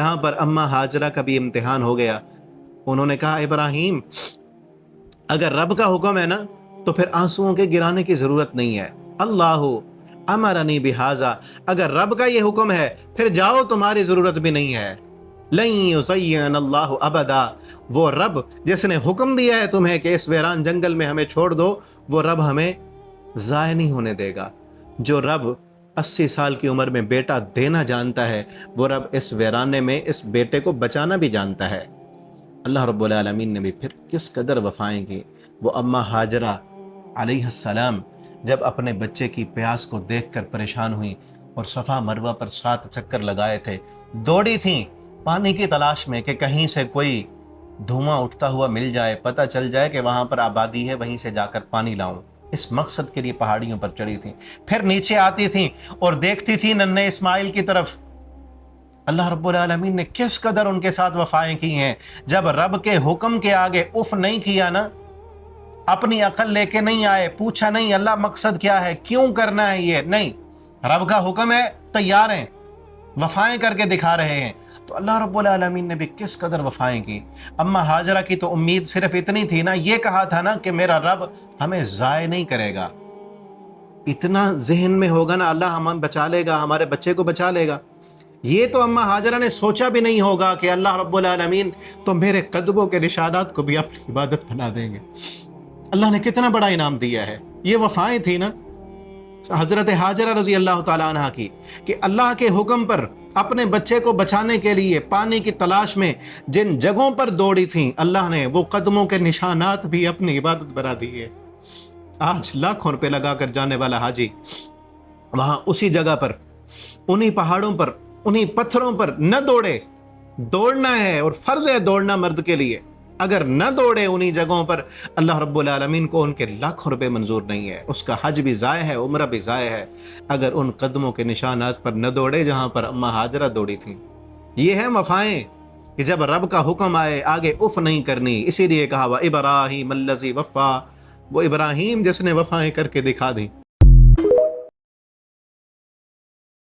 یہاں پر اماں ہاجرہ کا بھی امتحان ہو گیا. انہوں نے کہا ابراہیم اگر رب کا حکم ہے نا تو پھر آنسوؤں کے گرانے کی ضرورت نہیں ہے. اللہ امرنی بہذا، اگر رب کا یہ حکم ہے پھر جاؤ، تمہاری ضرورت بھی نہیں ہے. لن یضیعنا اللہ ابدا، وہ رب جس نے حکم دیا ہے تمہیں کہ اس ویران جنگل میں ہمیں چھوڑ دو، وہ رب ہمیں ضائع نہیں ہونے دے گا. جو رب 80 سال کی عمر میں بیٹا دینا جانتا ہے، وہ رب اس ویرانے میں اس بیٹے کو بچانا بھی جانتا ہے. اللہ رب العالمین نے بھی پھر کس قدر وفائیں کی. وہ اماں ہاجرہ علیہ السلام جب اپنے بچے کی پیاس کو دیکھ کر پریشان ہوئیں اور صفا مروہ پر 7 چکر لگائے تھے، دوڑی تھیں پانی کی تلاش میں کہ کہیں سے کوئی دھواں اٹھتا ہوا مل جائے، پتہ چل جائے کہ وہاں پر آبادی ہے، وہیں سے جا کر پانی لاؤں. اس مقصد کے لیے پہاڑیوں پر چڑھی تھیں. پھر نیچے آتی تھیں اور دیکھتی تھیں ننھے اسماعیل کی طرف. اللہ رب العالمین نے کس قدر ان کے ساتھ وفائیں کی ہیں. جب رب کے حکم کے آگے اف نہیں کیا نا، اپنی عقل لے کے نہیں آئے، پوچھا نہیں اللہ مقصد کیا ہے، کیوں کرنا ہے یہ، نہیں، رب کا حکم ہے، تیار ہیں، وفائیں کر کے دکھا رہے ہیں. تو اللہ رب العالمین نے بھی کس قدر وفائیں کی. اماں ہاجرہ کی تو امید صرف اتنی تھی نا، یہ کہا تھا نا کہ میرا رب ہمیں ضائع نہیں کرے گا. اتنا ذہن میں ہوگا نا اللہ ہمیں بچا لے گا، ہمارے بچے کو بچا لے گا. یہ تو اماں ہاجرہ نے سوچا بھی نہیں ہوگا کہ اللہ رب العالمین تو میرے قدموں کے نشانات کو بھی اپنی عبادت بنا دیں گے. اللہ نے کتنا بڑا انعام دیا ہے. یہ وفائیں تھی نا حضرت ہاجرہ رضی اللہ تعالیٰ عنہ کی، کہ اللہ کے حکم پر اپنے بچے کو بچانے کے لیے پانی کی تلاش میں جن جگہوں پر دوڑی تھیں، اللہ نے وہ قدموں کے نشانات بھی اپنی عبادت بنا دیے. آج لاکھوں روپے لگا کر جانے والا حاجی وہاں اسی جگہ پر، انہی پہاڑوں پر، انہی پتھروں پر نہ دوڑے. دوڑنا ہے اور فرض ہے دوڑنا مرد کے لیے. اگر نہ دوڑے انہی جگہوں پر، اللہ رب العالمین کو ان کے لاکھوں روپے منظور نہیں ہے، اس کا حج بھی ضائع ہے، عمرہ بھی ضائع ہے، اگر ان قدموں کے نشانات پر نہ دوڑے جہاں پر اماں ہاجرہ دوڑی تھیں. یہ ہیں وفائیں کہ جب رب کا حکم آئے آگے اف نہیں کرنی. اسی لیے کہا وَإِبْرَاهِيمَ الَّذِي وَفَّى، وہ ابراہیم جس نے وفائیں کر کے دکھا دی.